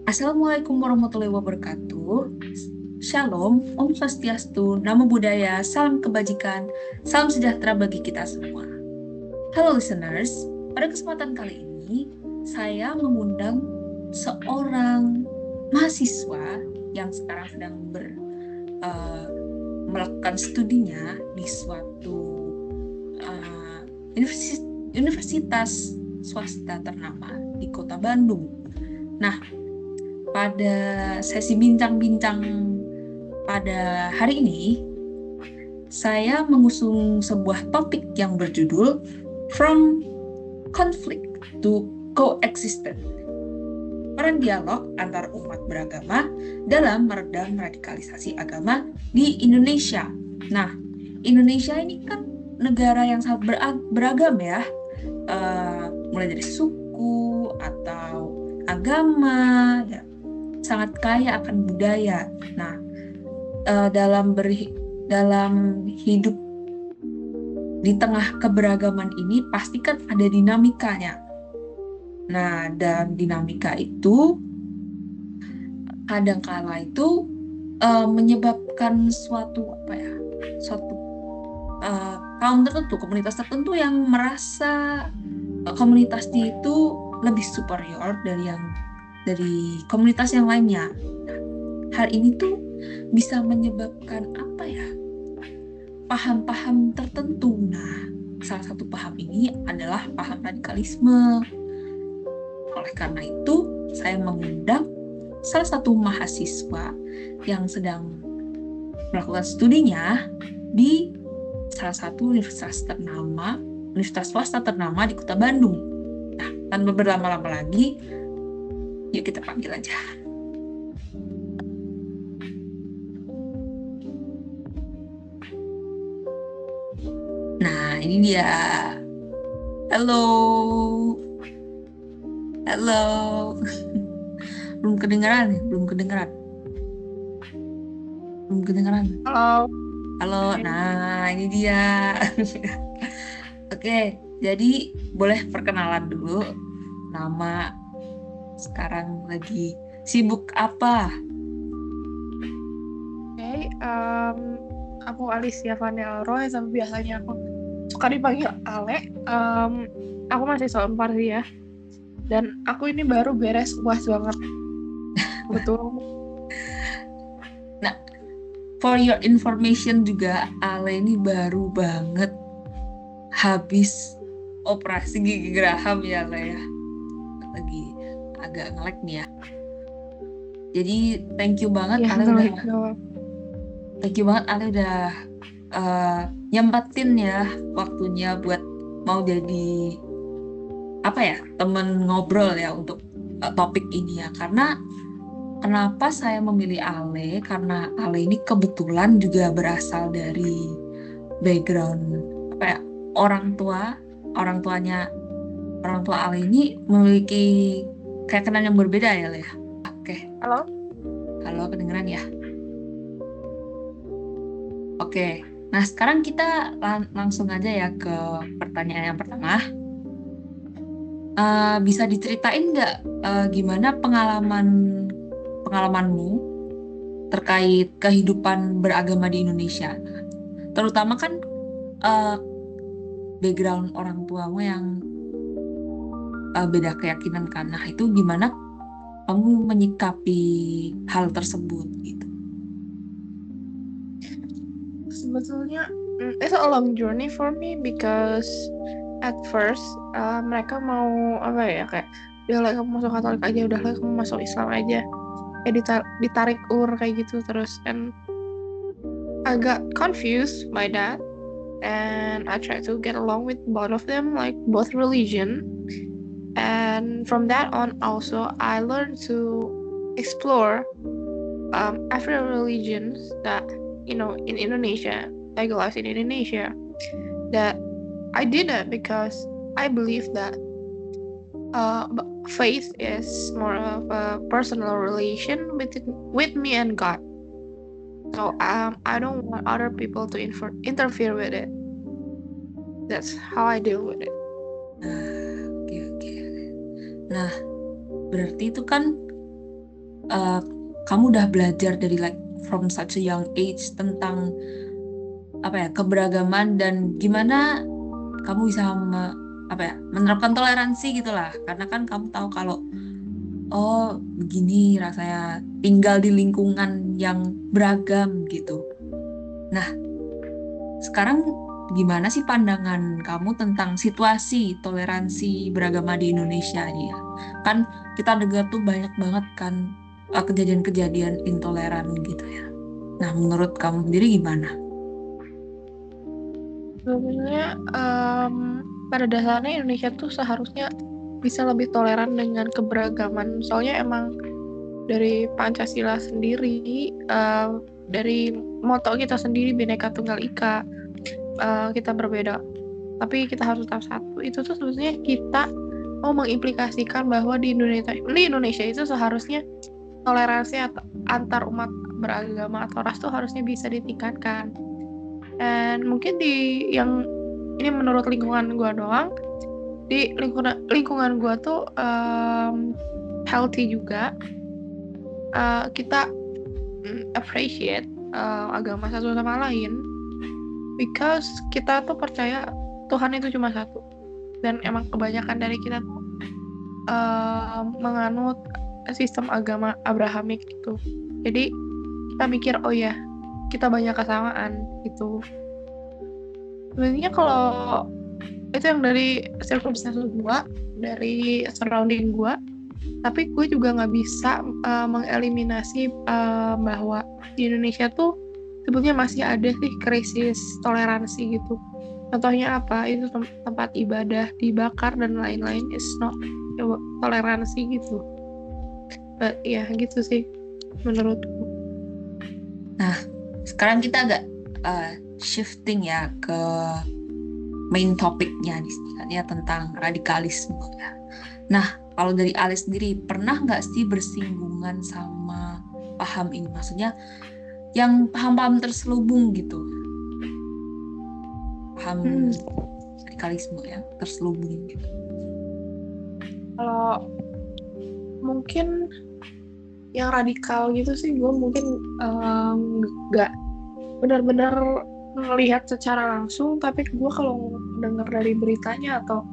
Assalamualaikum warahmatullahi wabarakatuh. Shalom, Om Swastiastu, Namo Buddhaya, salam kebajikan, salam sejahtera bagi kita semua. Halo listeners, pada kesempatan kali ini saya mengundang seorang mahasiswa yang sekarang sedang melakukan studinya di suatu universitas swasta ternama di Kota Bandung. Nah, pada sesi bincang-bincang pada hari ini, saya mengusung sebuah topik yang berjudul From Conflict to Coexistence. Peran dialog antar umat beragama dalam meredam radikalisasi agama di Indonesia. Nah, Indonesia ini kan negara yang sangat beragam ya, mulai dari suku atau agama, ya, sangat kaya akan budaya. Nah, dalam hidup di tengah keberagaman ini pasti kan ada dinamikanya. Nah, dan dinamika itu kadangkala itu menyebabkan suatu kaum tertentu, komunitas tertentu yang merasa komunitasnya itu lebih superior dari komunitas yang lainnya. Hal ini tuh bisa menyebabkan paham-paham tertentu. Nah, salah satu paham ini adalah paham radikalisme. Oleh karena itu, saya mengundang salah satu mahasiswa yang sedang melakukan studinya di salah satu universitas swasta ternama di Kota Bandung. Nah, tanpa berlama-lama lagi, yuk kita panggil aja. Nah, ini dia. Halo. Belum kedengeran. Halo. Nah, ini dia. Oke, jadi boleh perkenalan dulu. Nama, sekarang lagi sibuk apa? Aku Alicia Vanel Roy, tapi biasanya aku suka dipanggil Ale. Aku masih Unpar sih ya. Dan aku ini baru beres UAS banget. Betul. Nah, for your information juga, Ale ini baru banget habis operasi gigi geraham ya, Ale ya. Lagi agak nge-lag nih ya. Jadi thank you banget Ya, Ale udah nyempetin ya waktunya buat mau jadi teman ngobrol ya untuk topik ini ya. Karena kenapa saya memilih Ale, karena Ale ini kebetulan juga berasal dari background orang tua Ale ini memiliki keyakinan yang berbeda ya, Le. Oke. Halo, kedengeran ya? Oke. Nah, sekarang kita langsung aja ya ke pertanyaan yang pertama. Bisa diceritain nggak gimana pengalamanmu terkait kehidupan beragama di Indonesia? Terutama kan background orang tuamu yang beda keyakinan kan. Nah, itu gimana kamu menyikapi hal tersebut gitu? Sebetulnya it's a long journey for me because at first mereka mau kayak udah kamu masuk Katolik aja, udah kamu masuk Islam aja, ditarik kayak gitu terus, and I got confused by that, and I tried to get along with both of them, like both religion. And from that on also I learned to explore every religions that in Indonesia, legalized in Indonesia. That I did that because I believe that faith is more of a personal relation with me and God. So I don't want other people to interfere with it. That's how I deal with it. Oke. Nah, berarti itu kan uh, kamu udah belajar dari like from such a young age tentang keberagaman dan gimana kamu bisa menerapkan toleransi gitulah, karena kan kamu tahu kalau oh begini rasanya tinggal di lingkungan yang beragam gitu. Nah, sekarang gimana sih pandangan kamu tentang situasi toleransi beragama di Indonesia ini ya? Kan kita dengar tuh banyak banget kan kejadian-kejadian intoleran gitu ya. Nah, menurut kamu sendiri gimana? Sebenarnya pada dasarnya Indonesia tuh seharusnya bisa lebih toleran dengan keberagaman. Soalnya emang dari Pancasila sendiri, dari moto kita sendiri Bhinneka Tunggal Ika, kita berbeda, tapi kita harus tetap satu. Itu tuh sebenarnya kita mau mengimplikasikan bahwa di Indonesia itu seharusnya toleransi antar umat beragama atau ras tuh harusnya bisa ditingkatkan. Dan mungkin yang ini menurut lingkungan gue doang, di lingkungan gue tuh healthy juga. Kita appreciate agama satu sama lain, because kita tuh percaya Tuhan itu cuma satu, dan emang kebanyakan dari kita tuh menganut sistem agama Abrahamik gitu. Jadi kita mikir oh ya, kita banyak kesamaan gitu. Sebenarnya kalau itu yang dari circumstance gue, dari surrounding gue, tapi gue juga nggak bisa mengeliminasi bahwa di Indonesia tuh sebetulnya masih ada sih krisis toleransi gitu. Contohnya apa? Itu tempat ibadah dibakar dan lain-lain, is not toleransi gitu. Ya gitu sih menurutku. Nah, sekarang kita agak shifting ya ke main topiknya di sini kan ya, tentang radikalisme ya. Nah, kalau dari Ale sendiri pernah nggak sih bersinggungan sama paham ini? Maksudnya yang paham-paham terselubung gitu, paham radikalisme ya terselubung gitu. Kalau mungkin yang radikal gitu sih gue mungkin nggak benar-benar melihat secara langsung, tapi gue kalau dengar dari beritanya atau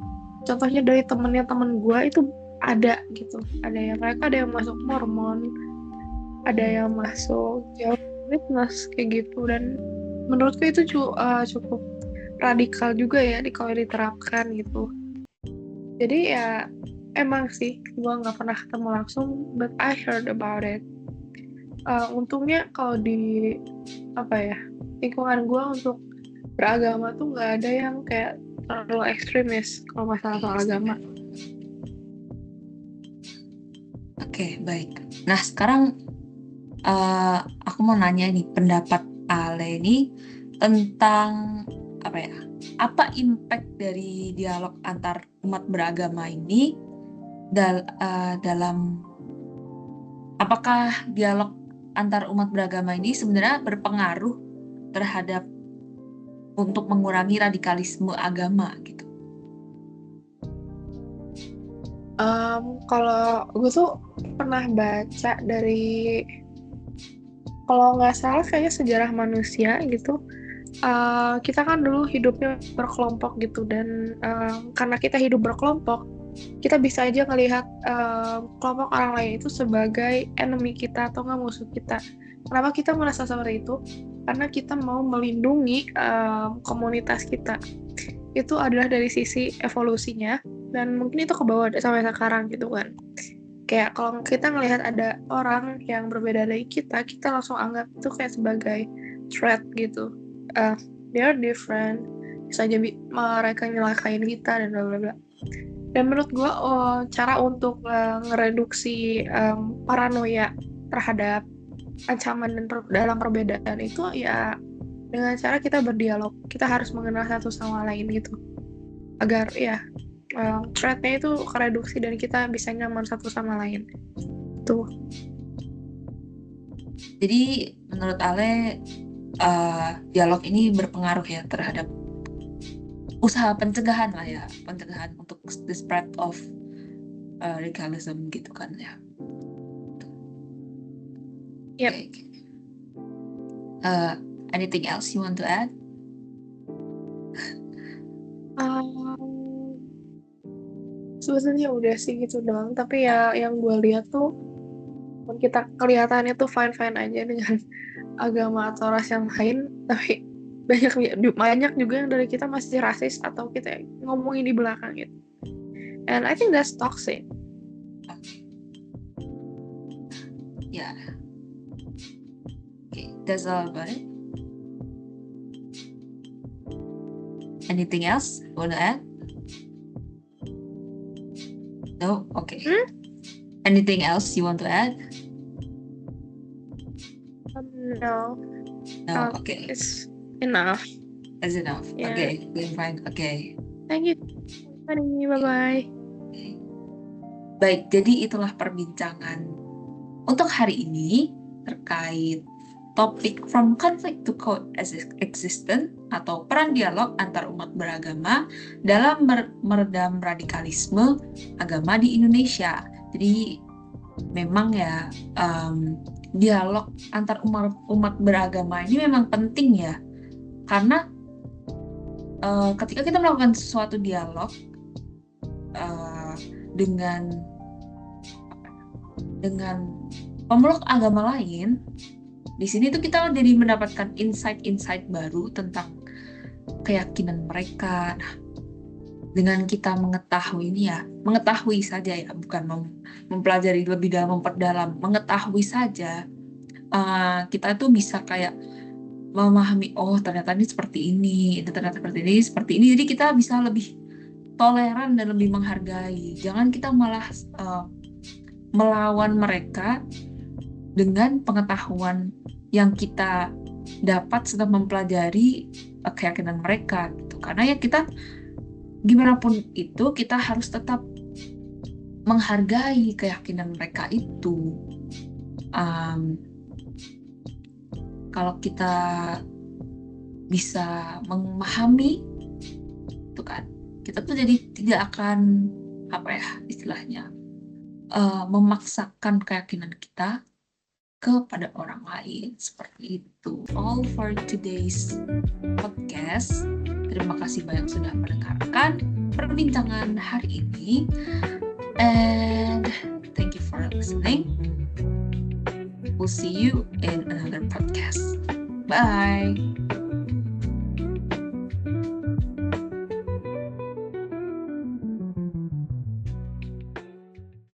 contohnya dari temen gue itu ada gitu, ada yang masuk Mormon, ada yang masuk Jehovah's Witness kayak gitu, dan menurutku itu cukup radikal juga ya kalau diterapkan gitu. Jadi ya emang sih gue nggak pernah ketemu langsung, but I heard about it. Untungnya kalau di lingkungan gue untuk beragama tuh nggak ada yang kayak terlalu ekstremis kalau masalah soal agama. Oke, baik. Nah, sekarang aku mau nanya nih pendapat Ale ini tentang apa impact dari dialog antar umat beragama ini dalam apakah dialog antar umat beragama ini sebenarnya berpengaruh terhadap untuk mengurangi radikalisme agama gitu? Kalau gue tuh pernah baca dari, kalau nggak salah kayaknya sejarah manusia gitu, kita kan dulu hidupnya berkelompok gitu, dan karena kita hidup berkelompok, kita bisa aja ngelihat kelompok orang lain itu sebagai enemy kita atau nggak musuh kita. Kenapa kita merasa seperti itu? Karena kita mau melindungi komunitas kita. Itu adalah dari sisi evolusinya, dan mungkin itu ke bawah sampai sekarang gitu kan. Kayak kalau kita ngelihat ada orang yang berbeda dari kita langsung anggap itu kayak sebagai threat gitu. They are different, bisa aja mereka nyelakain kita dan bla bla bla. Dan menurut gue cara untuk ngereduksi paranoia terhadap ancaman dan dalam perbedaan itu ya dengan cara kita berdialog. Kita harus mengenal satu sama lain gitu, agar ya threat-nya itu kereduksi dan kita bisa nyaman satu sama lain. Tuh. Jadi menurut Ale dialog ini berpengaruh ya terhadap usaha pencegahan untuk the spread of radicalism gitu kan ya. Yep. Okay. Anything else you want to add? Sebetulnya udah sih gitu doang. Tapi ya yang gue lihat tuh, kita kelihatannya tuh fine-fine aja dengan agama atau ras yang lain, tapi banyak juga yang dari kita masih rasis atau kita ngomongin di belakang gitu. And I think that's toxic. Yeah. Okay, that's all about it. Anything else you want to add? No? Okay. Anything else you want to add? No. No? Okay. It's enough. That's enough. Yeah. Okay, fine. Okay. Thank you. Bye-bye. Okay. Baik, jadi itulah perbincangan untuk hari ini terkait topik From Conflict to Coexistence atau peran dialog antar umat beragama dalam meredam radikalisme agama di Indonesia. Jadi memang ya dialog antar umat beragama ini memang penting ya, karena ketika kita melakukan suatu dialog dengan pemeluk agama lain, di sini tuh kita jadi mendapatkan insight baru tentang keyakinan mereka. Nah, dengan kita mengetahui ini ya, mengetahui saja ya, bukan mempelajari lebih dalam, memperdalam, mengetahui saja, kita tuh bisa kayak memahami, oh ternyata ini seperti ini, ternyata seperti ini, jadi kita bisa lebih toleran dan lebih menghargai. Jangan kita malah melawan mereka dengan pengetahuan yang kita dapat setelah mempelajari keyakinan mereka gitu. Karena ya kita gimana pun itu, kita harus tetap menghargai keyakinan mereka itu. Kalau kita bisa memahami itu kan, kita tuh jadi tidak akan istilahnya memaksakan keyakinan kita kepada orang lain, seperti itu. All for today's podcast. Terima kasih banyak sudah mendengarkan perbincangan hari ini, and thank you for listening. We'll see you in another podcast. Bye.